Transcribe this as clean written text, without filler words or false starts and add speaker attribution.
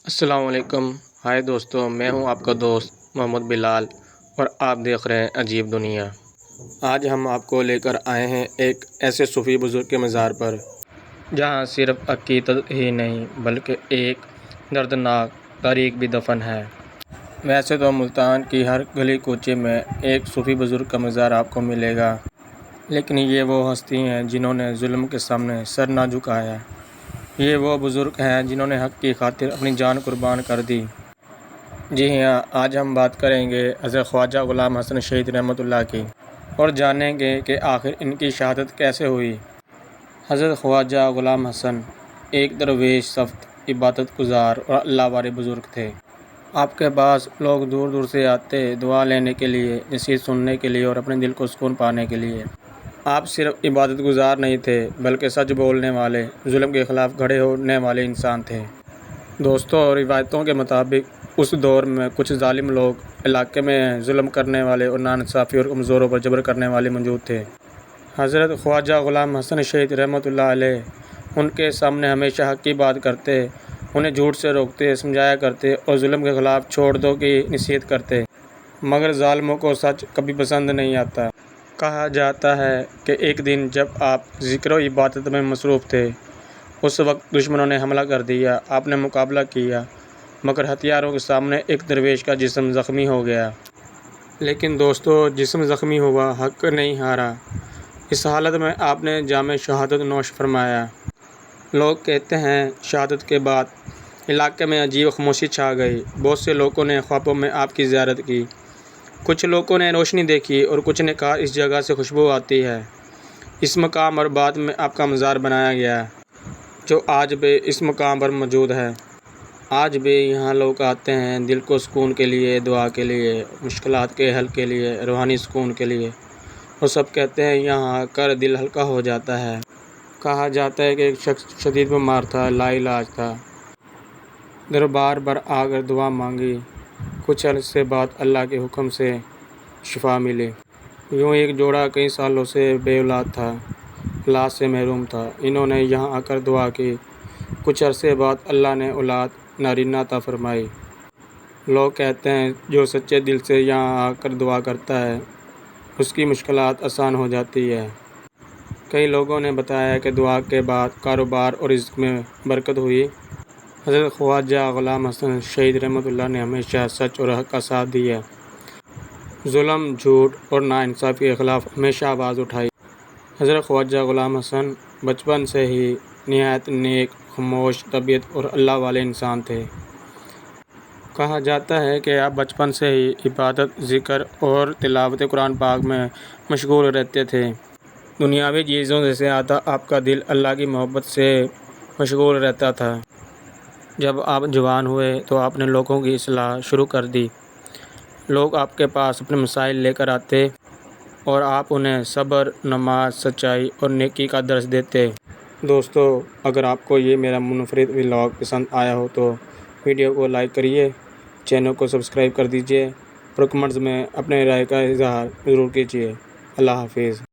Speaker 1: السلام علیکم. ہائے دوستو، میں ہوں آپ کا دوست محمد بلال اور آپ دیکھ رہے ہیں عجیب دنیا. آج ہم آپ کو لے کر آئے ہیں ایک ایسے صوفی بزرگ کے مزار پر جہاں صرف عقیدت ہی نہیں بلکہ ایک دردناک تاریخ بھی دفن ہے. ویسے تو ملتان کی ہر گلی کوچے میں ایک صوفی بزرگ کا مزار آپ کو ملے گا، لیکن یہ وہ ہستی ہیں جنہوں نے ظلم کے سامنے سر نہ جھکایا. یہ وہ بزرگ ہیں جنہوں نے حق کی خاطر اپنی جان قربان کر دی. جی ہاں، آج ہم بات کریں گے حضرت خواجہ غلام حسن شہید رحمۃ اللہ کی اور جانیں گے کہ آخر ان کی شہادت کیسے ہوئی. حضرت خواجہ غلام حسن ایک درویش، صفت، عبادت گزار اور اللہ والے بزرگ تھے. آپ کے پاس لوگ دور دور سے آتے دعا لینے کے لیے، نصیحت سننے کے لیے اور اپنے دل کو سکون پانے کے لیے. آپ صرف عبادت گزار نہیں تھے بلکہ سچ بولنے والے، ظلم کے خلاف کھڑے ہونے والے انسان تھے. دوستوں، روایتوں کے مطابق اس دور میں کچھ ظالم لوگ علاقے میں ظلم کرنے والے اور ناانصافی اور کمزوروں پر جبر کرنے والے موجود تھے. حضرت خواجہ غلام حسن شہید رحمۃ اللہ علیہ ان کے سامنے ہمیشہ حق کی بات کرتے، انہیں جھوٹ سے روکتے، سمجھایا کرتے اور ظلم کے خلاف چھوڑ دو کی نصیحت کرتے. مگر ظالموں کو سچ کبھی پسند نہیں آتا. کہا جاتا ہے کہ ایک دن جب آپ ذکر و عبادت میں مصروف تھے، اس وقت دشمنوں نے حملہ کر دیا. آپ نے مقابلہ کیا مگر ہتھیاروں کے سامنے ایک درویش کا جسم زخمی ہو گیا. لیکن دوستو، جسم زخمی ہوا، حق نہیں ہارا. اس حالت میں آپ نے جام شہادت نوش فرمایا. لوگ کہتے ہیں شہادت کے بعد علاقے میں عجیب خاموشی چھا گئی. بہت سے لوگوں نے خوابوں میں آپ کی زیارت کی. کچھ لوگوں نے روشنی دیکھی اور کچھ نے کہا اس جگہ سے خوشبو آتی ہے. اس مقام اور بعد میں آپ کا مزار بنایا گیا جو آج بھی اس مقام پر موجود ہے. آج بھی یہاں لوگ آتے ہیں دل کو سکون کے لیے، دعا کے لیے، مشکلات کے حل کے لیے، روحانی سکون کے لیے، اور سب کہتے ہیں یہاں آ کر دل ہلکا ہو جاتا ہے. کہا جاتا ہے کہ ایک شخص شدید بیمار تھا، لا علاج تھا. دربار پر آ کر دعا مانگی. کچھ عرصے بعد اللہ کے حکم سے شفا ملی. یوں ایک جوڑا کئی سالوں سے بے اولاد تھا، اولاد سے محروم تھا. انہوں نے یہاں آ کر دعا کی. کچھ عرصے بعد اللہ نے اولاد نارینہ عطا فرمائی. لوگ کہتے ہیں جو سچے دل سے یہاں آ کر دعا کرتا ہے اس کی مشکلات آسان ہو جاتی ہے. کئی لوگوں نے بتایا کہ دعا کے بعد کاروبار اور رزق میں برکت ہوئی. حضرت خواجہ غلام حسن شہید رحمۃ اللہ نے ہمیشہ سچ اور حق کا ساتھ دیا. ظلم، جھوٹ اور ناانصافی کے خلاف ہمیشہ آواز اٹھائی. حضرت خواجہ غلام حسن بچپن سے ہی نہایت نیک، خاموش طبیعت اور اللہ والے انسان تھے. کہا جاتا ہے کہ آپ بچپن سے ہی عبادت، ذکر اور تلاوت قرآن پاک میں مشغول رہتے تھے. دنیاوی چیزوں سے زیادہ آپ کا دل اللہ کی محبت سے مشغول رہتا تھا. جب آپ جوان ہوئے تو آپ نے لوگوں کی اصلاح شروع کر دی. لوگ آپ کے پاس اپنے مسائل لے کر آتے اور آپ انہیں صبر، نماز، سچائی اور نیکی کا درس دیتے. دوستو، اگر آپ کو یہ میرا منفرد ولاگ پسند آیا ہو تو ویڈیو کو لائک کریے، چینل کو سبسکرائب کر دیجیے اور کمنٹس میں اپنے رائے کا اظہار ضرور کیجیے. اللہ حافظ.